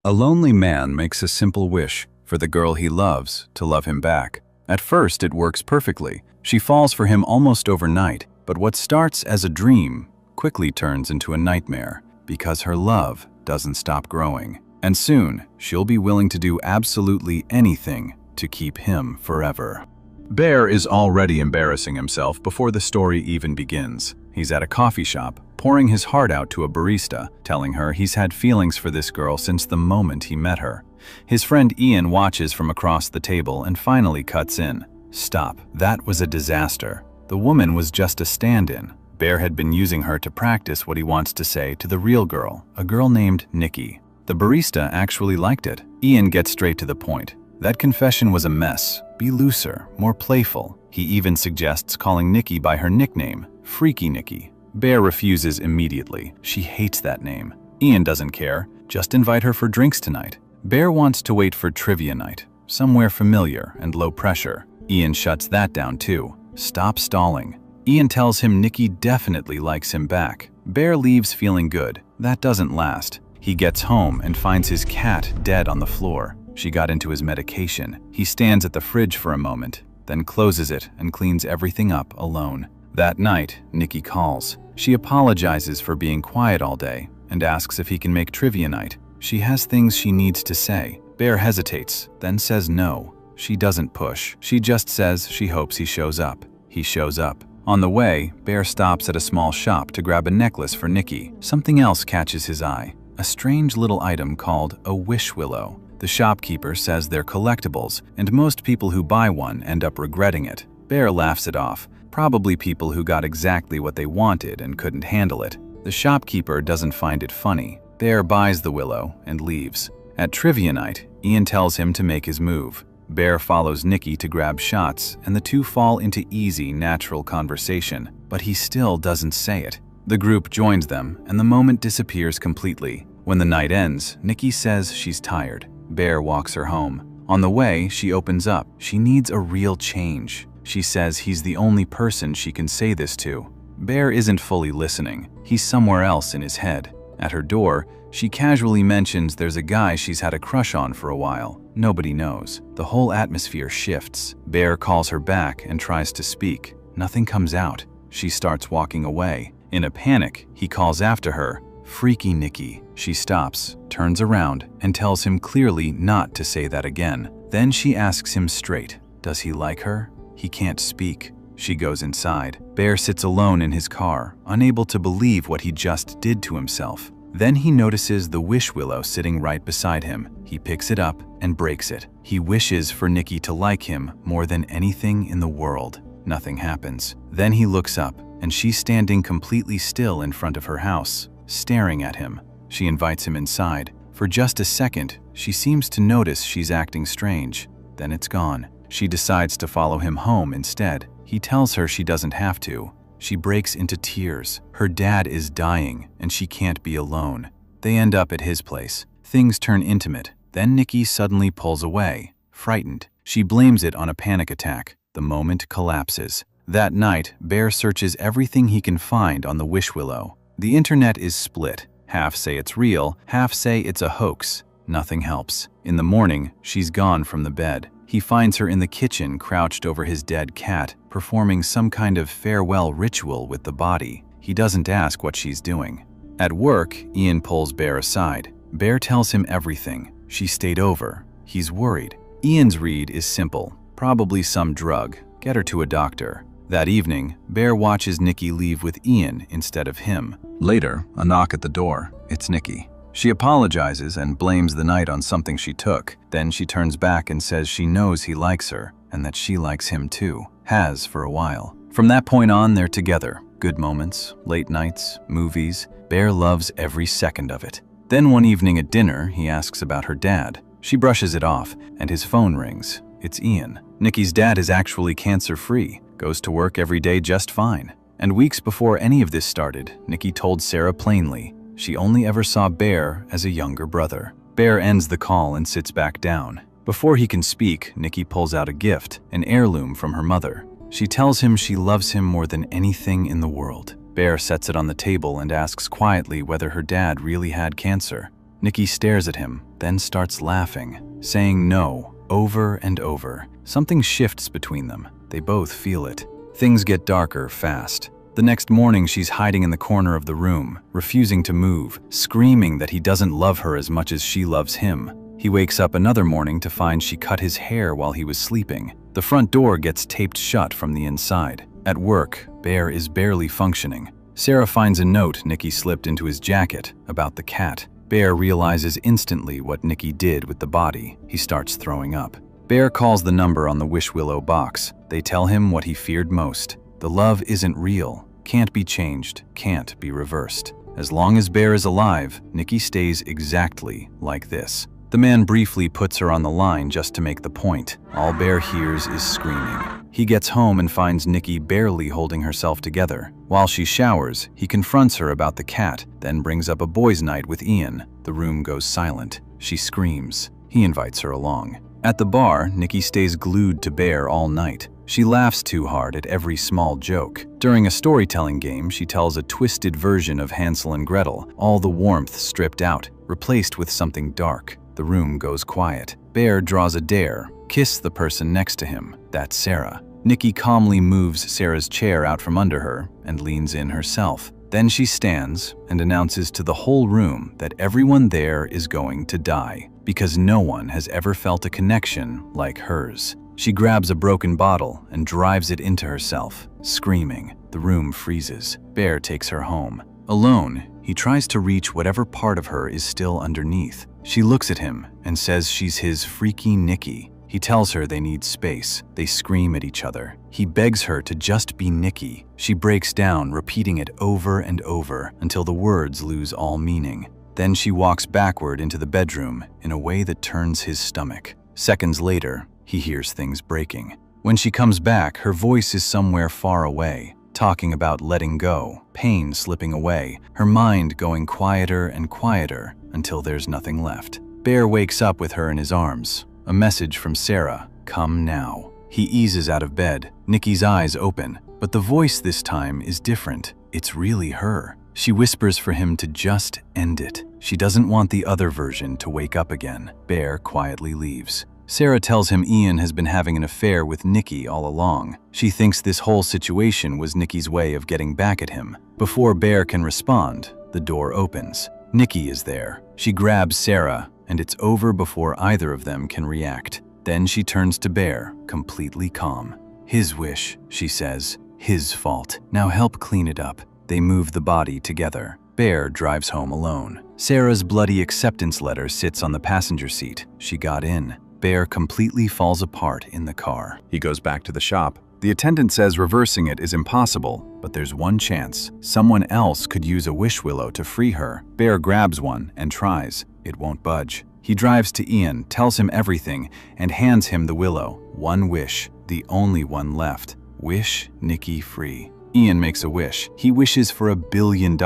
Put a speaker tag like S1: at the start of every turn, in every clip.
S1: A lonely man makes a simple wish for the girl he loves to love him back. At first, it works perfectly. She falls for him almost overnight, but what starts as a dream quickly turns into a nightmare because her love doesn't stop growing. And soon, she'll be willing to do absolutely anything to keep him forever. Bear is already embarrassing himself before the story even begins. He's at a coffee shop, pouring his heart out to a barista, telling her he's had feelings for this girl since the moment he met her. His friend Ian watches from across the table and finally cuts in. Stop, that was a disaster. The woman was just a stand-in. Bear had been using her to practice what he wants to say to the real girl, a girl named Nikki. The barista actually liked it. Ian gets straight to the point. That confession was a mess. Be looser, more playful. He even suggests calling Nikki by her nickname, Freaky Nikki. Bear refuses immediately. She hates that name. Ian doesn't care. Just invite her for drinks tonight. Bear wants to wait for trivia night, somewhere familiar and low pressure. Ian shuts that down too. Stop stalling. Ian tells him Nikki definitely likes him back. Bear leaves feeling good. That doesn't last. He gets home and finds his cat dead on the floor. She got into his medication. He stands at the fridge for a moment, then closes it and cleans everything up alone. That night, Nikki calls. She apologizes for being quiet all day and asks if he can make trivia night. She has things she needs to say. Bear hesitates, then says no. She doesn't push. She just says she hopes he shows up. He shows up. On the way, Bear stops at a small shop to grab a necklace for Nikki. Something else catches his eye. A strange little item called a wish willow. The shopkeeper says they're collectibles, and most people who buy one end up regretting it. Bear laughs it off. Probably people who got exactly what they wanted and couldn't handle it. The shopkeeper doesn't find it funny. Bear buys the willow and leaves. At trivia night, Ian tells him to make his move. Bear follows Nikki to grab shots, and the two fall into easy, natural conversation, but he still doesn't say it. The group joins them, and the moment disappears completely. When the night ends, Nikki says she's tired. Bear walks her home. On the way, she opens up. She needs a real change. She says he's the only person she can say this to. Bear isn't fully listening. He's somewhere else in his head. At her door, she casually mentions there's a guy she's had a crush on for a while. Nobody knows. The whole atmosphere shifts. Bear calls her back and tries to speak. Nothing comes out. She starts walking away. In a panic, he calls after her, Freaky Nikki. She stops, turns around, and tells him clearly not to say that again. Then she asks him straight, does he like her? He can't speak. She goes inside. Bear sits alone in his car, unable to believe what he just did to himself. Then he notices the wish willow sitting right beside him. He picks it up and breaks it. He wishes for Nikki to like him more than anything in the world. Nothing happens. Then he looks up, and she's standing completely still in front of her house, staring at him. She invites him inside. For just a second, she seems to notice she's acting strange. Then it's gone. She decides to follow him home instead. He tells her she doesn't have to. She breaks into tears. Her dad is dying, and she can't be alone. They end up at his place. Things turn intimate. Then Nikki suddenly pulls away, frightened. She blames it on a panic attack. The moment collapses. That night, Bear searches everything he can find on the wish willow. The internet is split. Half say it's real, half say it's a hoax. Nothing helps. In the morning, she's gone from the bed. He finds her in the kitchen, crouched over his dead cat, performing some kind of farewell ritual with the body. He doesn't ask what she's doing. At work, Ian pulls Bear aside. Bear tells him everything. She stayed over. He's worried. Ian's read is simple. Probably some drug. Get her to a doctor. That evening, Bear watches Nikki leave with Ian instead of him. Later, a knock at the door. It's Nikki. She apologizes and blames the night on something she took. Then she turns back and says she knows he likes her and that she likes him too. Has for a while. From that point on, they're together. Good moments, late nights, movies. Bear loves every second of it. Then one evening at dinner, he asks about her dad. She brushes it off, and his phone rings. It's Ian. Nikki's dad is actually cancer-free, goes to work every day just fine. And weeks before any of this started, Nikki told Sarah plainly she only ever saw Bear as a younger brother. Bear ends the call and sits back down. Before he can speak, Nikki pulls out a gift, an heirloom from her mother. She tells him she loves him more than anything in the world. Bear sets it on the table and asks quietly whether her dad really had cancer. Nikki stares at him, then starts laughing, saying no over and over. Something shifts between them. They both feel it. Things get darker fast. The next morning, she's hiding in the corner of the room, refusing to move, screaming that he doesn't love her as much as she loves him. He wakes up another morning to find she cut his hair while he was sleeping. The front door gets taped shut from the inside. At work, Bear is barely functioning. Sarah finds a note Nikki slipped into his jacket about the cat. Bear realizes instantly what Nikki did with the body. He starts throwing up. Bear calls the number on the Wish Willow box. They tell him what he feared most. The love isn't real, can't be changed, can't be reversed. As long as Bear is alive, Nikki stays exactly like this. The man briefly puts her on the line just to make the point. All Bear hears is screaming. He gets home and finds Nikki barely holding herself together. While she showers, he confronts her about the cat, then brings up a boys' night with Ian. The room goes silent. She screams. He invites her along. At the bar, Nikki stays glued to Bear all night. She laughs too hard at every small joke. During a storytelling game, she tells a twisted version of Hansel and Gretel, all the warmth stripped out, replaced with something dark. The room goes quiet. Bear draws a dare. Kiss the person next to him. That's Sarah. Nikki calmly moves Sarah's chair out from under her and leans in herself. Then she stands and announces to the whole room that everyone there is going to die, because no one has ever felt a connection like hers. She grabs a broken bottle and drives it into herself, screaming. The room freezes. Bear takes her home. Alone, he tries to reach whatever part of her is still underneath. She looks at him and says she's his freaky Nikki. He tells her they need space. They scream at each other. He begs her to just be Nikki. She breaks down, repeating it over and over until the words lose all meaning. Then she walks backward into the bedroom in a way that turns his stomach. Seconds later, he hears things breaking. When she comes back, her voice is somewhere far away, talking about letting go, pain slipping away, her mind going quieter and quieter until there's nothing left. Bear wakes up with her in his arms. A message from Sarah, come now. He eases out of bed. Nikki's eyes open, but the voice this time is different. It's really her. She whispers for him to just end it. She doesn't want the other version to wake up again. Bear quietly leaves. Sarah tells him Ian has been having an affair with Nikki all along. She thinks this whole situation was Nikki's way of getting back at him. Before Bear can respond, the door opens. Nikki is there. She grabs Sarah, and it's over before either of them can react. Then she turns to Bear, completely calm. His wish, she says. His fault. Now help clean it up. They move the body together. Bear drives home alone. Sarah's bloody acceptance letter sits on the passenger seat. She got in. Bear completely falls apart in the car. He goes back to the shop. The attendant says reversing it is impossible, but there's one chance. Someone else could use a wish willow to free her. Bear grabs one and tries. It won't budge. He drives to Ian, tells him everything, and hands him the willow. One wish, the only one left. Wish Nikki free. Ian makes a wish. He wishes for $1 billion.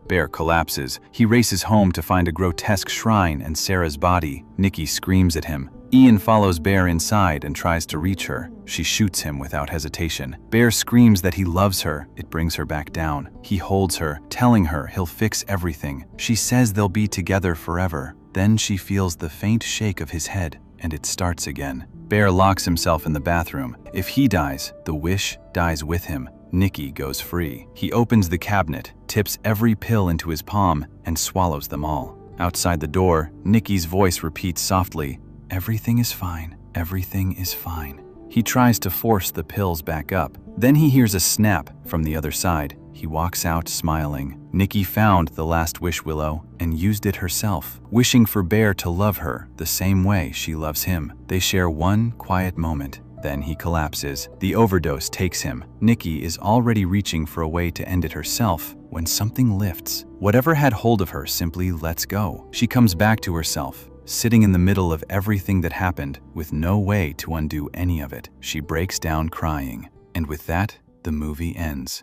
S1: Bear collapses. He races home to find a grotesque shrine and Sarah's body. Nikki screams at him. Ian follows Bear inside and tries to reach her. She shoots him without hesitation. Bear screams that he loves her. It brings her back down. He holds her, telling her he'll fix everything. She says they'll be together forever. Then she feels the faint shake of his head, and it starts again. Bear locks himself in the bathroom. If he dies, the wish dies with him. Nikki goes free. He opens the cabinet, tips every pill into his palm, and swallows them all. Outside the door, Nikki's voice repeats softly, "Everything is fine. Everything is fine." He tries to force the pills back up. Then he hears a snap from the other side. He walks out smiling. Nikki found the last wish willow and used it herself, wishing for Bear to love her the same way she loves him. They share one quiet moment. Then he collapses. The overdose takes him. Nikki is already reaching for a way to end it herself when something lifts. Whatever had hold of her simply lets go. She comes back to herself, sitting in the middle of everything that happened with no way to undo any of it. She breaks down crying. And with that, the movie ends.